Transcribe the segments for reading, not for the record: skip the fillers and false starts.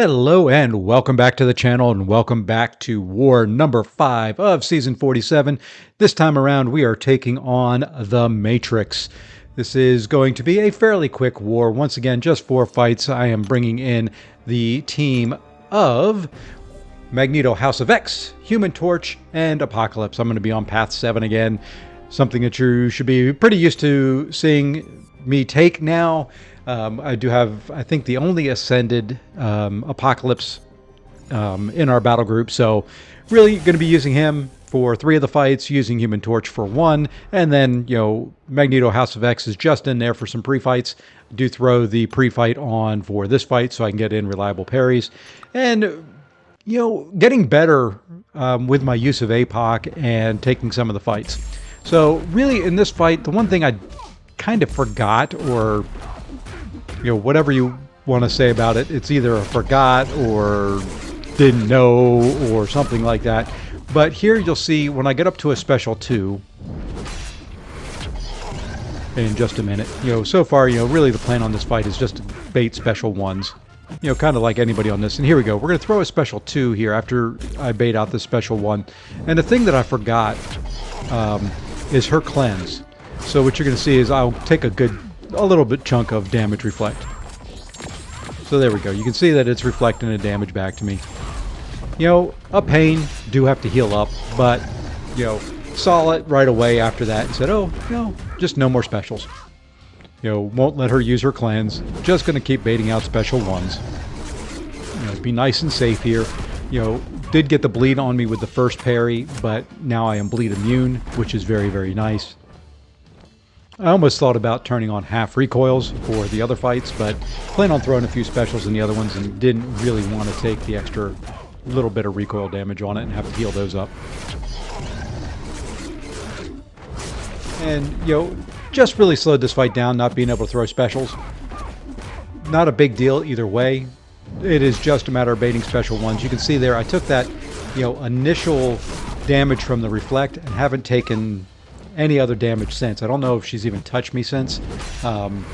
Hello and welcome back to the channel and welcome back to War number 5 of Season 47. This time around we are taking on the Matrix. This is going to be a fairly quick war. Once again, just 4 fights. I am bringing in the team of Magneto House of X, Human Torch, and Apocalypse. I'm going to be on Path 7 again. Something that you should be pretty used to seeing me take now. I do have, I think, the only ascended Apocalypse in our battle group. So really going to be using him for 3 of the fights, using Human Torch for 1. And then, Magneto House of X is just in there for some pre-fights. I do throw the pre-fight on for this fight so I can get in reliable parries. And, getting better with my use of APOC and taking some of the fights. So really in this fight, the one thing I kind of forgot, or whatever you want to say about it, it's either a forgot or didn't know or something like that. But here you'll see when I get up to a special 2 in just a minute, so far, really the plan on this fight is just to bait special 1s, kind of like anybody on this. And here we go. We're going to throw a special 2 here after I bait out the special 1. And the thing that I forgot is her cleanse. So what you're going to see is I'll take a little bit chunk of damage reflect. So there we go. You can see that it's reflecting the damage back to me. A pain, do have to heal up, but, saw it right away after that and said, oh, no, just no more specials. Won't let her use her cleanse. Just going to keep baiting out special 1s. Be nice and safe here. Did get the bleed on me with the first parry, but now I am bleed immune, which is very, very nice. I almost thought about turning on half recoils for the other fights, but plan on throwing a few specials in the other ones and didn't really want to take the extra little bit of recoil damage on it and have to heal those up. And, just really slowed this fight down, not being able to throw specials. Not a big deal either way. It is just a matter of baiting special 1s. You can see there, I took that, initial damage from the reflect and haven't taken any other damage since. I don't know if she's even touched me since.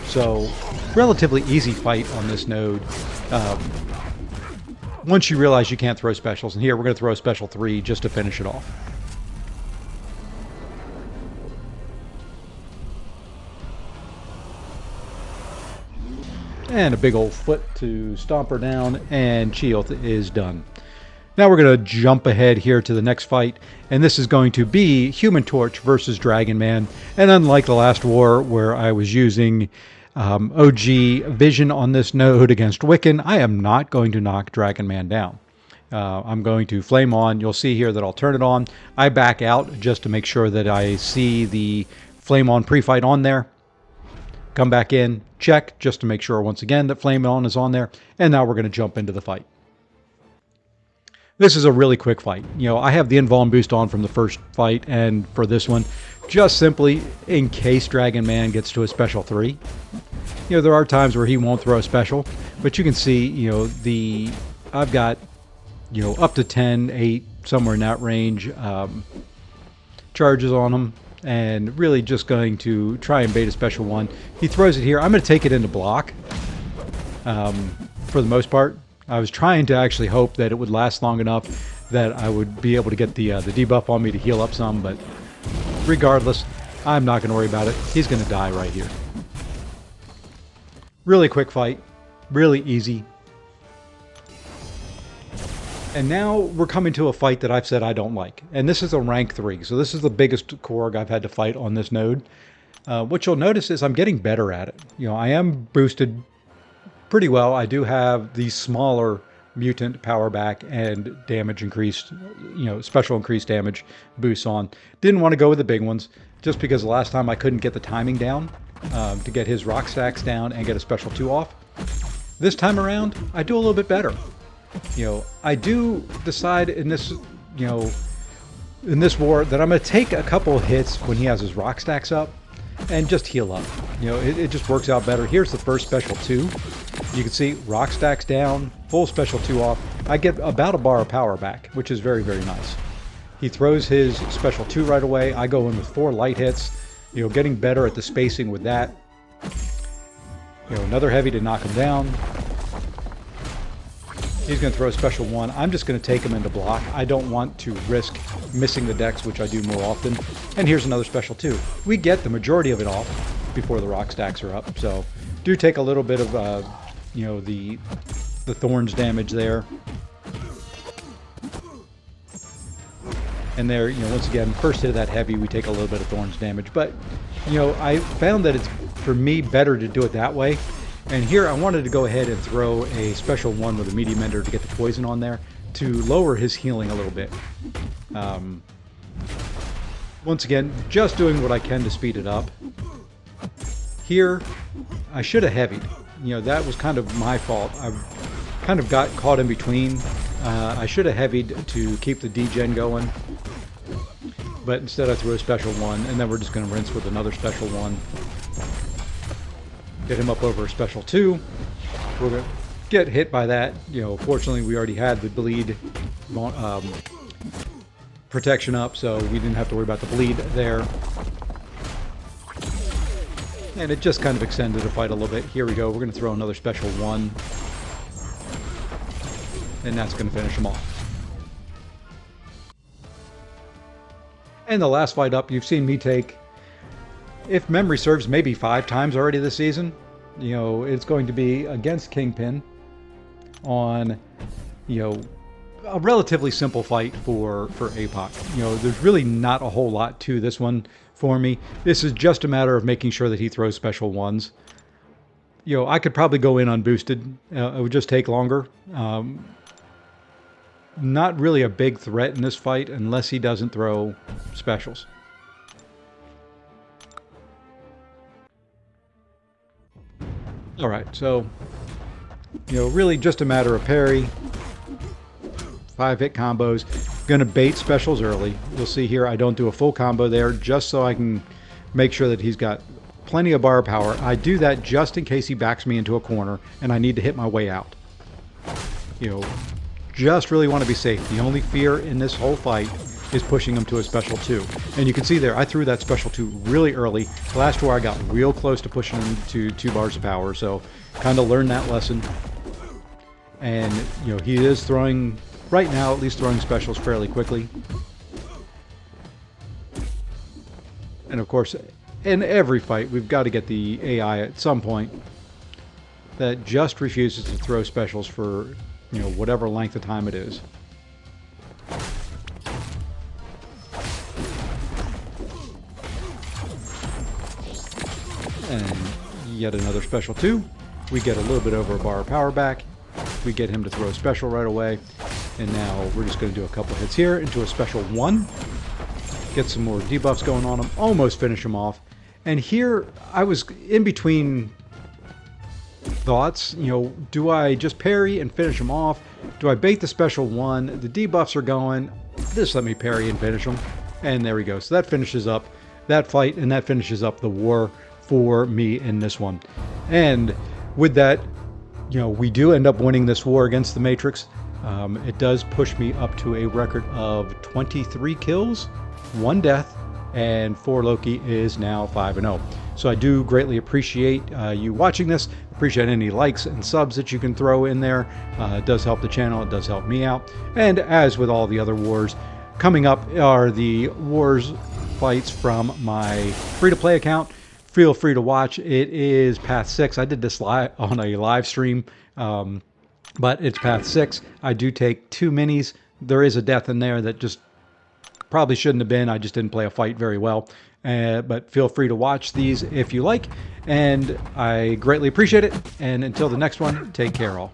So relatively easy fight on this node. Once you realize you can't throw specials. And here we're going to throw a special 3 just to finish it off. And a big old foot to stomp her down, and Chee'ilth is done. Now we're going to jump ahead here to the next fight, and this is going to be Human Torch versus Dragonman. And unlike the last war where I was using OG Vision on this node against Wiccan, I am not going to knock Dragonman down. I'm going to flame on. You'll see here that I'll turn it on. I back out just to make sure that I see the flame on pre-fight on there. Come back in, check, just to make sure once again that flame on is on there. And now we're going to jump into the fight. This is a really quick fight. I have the invuln boost on from the first fight and for this one, just simply in case Dragonman gets to a special 3. There are times where he won't throw a special, but you can see, I've got, up to 10, 8, somewhere in that range, charges on him, and really just going to try and bait a special 1. He throws it here. I'm going to take it into block for the most part. I was trying to actually hope that it would last long enough that I would be able to get the debuff on me to heal up some, but regardless, I'm not going to worry about it. He's going to die right here. Really quick fight. Really easy. And now we're coming to a fight that I've said I don't like. And this is a rank 3. So this is the biggest Korg I've had to fight on this node. What you'll notice is I'm getting better at it. I am boosted pretty well. I do have the smaller mutant power back and damage increased, special increased damage boosts on. Didn't want to go with the big ones just because the last time I couldn't get the timing down to get his rock stacks down and get a special 2 off. This time around, I do a little bit better. I do decide in this, in this war that I'm going to take a couple of hits when he has his rock stacks up and just heal up. It just works out better. Here's the first special 2. You can see rock stacks down, full special 2 off. I get about a bar of power back, which is very, very nice. He throws his special 2 right away. I go in with 4 light hits, getting better at the spacing with that. Another heavy to knock him down. He's going to throw a special 1. I'm just going to take him into block. I don't want to risk missing the decks, which I do more often. And here's another special 2. We get the majority of it off before the rock stacks are up. So do take a little bit of, you know, the thorns damage there. And there, you know, once again, first hit of that heavy, we take a little bit of thorns damage. But, you know, I found that it's, for me, better to do it that way. And here I wanted to go ahead and throw a special 1 with a medium ender to get the poison on there to lower his healing a little bit. Once again, just doing what I can to speed it up. Here, I should have heavied. You know, that was kind of my fault. I kind of got caught in between. I should have heavied to keep the degen going. But instead I threw a special 1, and then we're just going to rinse with another special 1. Get him up over a special 2. We're going to get hit by that. You know, fortunately we already had the bleed protection up, so we didn't have to worry about the bleed there. And it just kind of extended the fight a little bit. Here we go. We're going to throw another special 1. And that's going to finish him off. And the last fight up, you've seen me take, if memory serves, maybe 5 times already this season. You know, it's going to be against Kingpin on, you know, a relatively simple fight for APOC. You know, there's really not a whole lot to this one for me. This is just a matter of making sure that he throws special 1s. You know, I could probably go in unboosted. It would just take longer. Not really a big threat in this fight unless he doesn't throw specials. Alright, so, you know, really just a matter of parry, 5-hit combos. Gonna bait specials early. You'll see here I don't do a full combo there just so I can make sure that he's got plenty of bar power. I do that just in case he backs me into a corner and I need to hit my way out. You know, just really want to be safe. The only fear in this whole fight is pushing him to a special 2. And you can see there, I threw that special 2 really early. Last war I got real close to pushing him to 2 bars of power, so kind of learned that lesson. And, you know, he is throwing, right now at least, throwing specials fairly quickly. And of course, in every fight, we've got to get the AI at some point that just refuses to throw specials for, you know, whatever length of time it is. And yet another special 2. We get a little bit over a bar of power back. We get him to throw a special right away. And now we're just going to do a couple hits here into a special 1. Get some more debuffs going on him. Almost finish him off. And here I was in between thoughts. You know, do I just parry and finish him off? Do I bait the special 1? The debuffs are going. Just let me parry and finish him. And there we go. So that finishes up that fight, and that finishes up the war for me in this one. And with that, you know, we do end up winning this war against the Matrix. It does push me up to a record of 23 kills, 1 death, and 4 Loki is now 5-0. So I do greatly appreciate you watching this. Appreciate any likes and subs that you can throw in there. It does help the channel. It does help me out. And as with all the other wars, coming up are the wars fights from my free-to-play account. Feel free to watch. It is Path 6. I did this live on a live stream, but it's Path 6. I do take 2 minis. There is a death in there that just probably shouldn't have been. I just didn't play a fight very well. But feel free to watch these if you like, and I greatly appreciate it. And until the next one, take care all.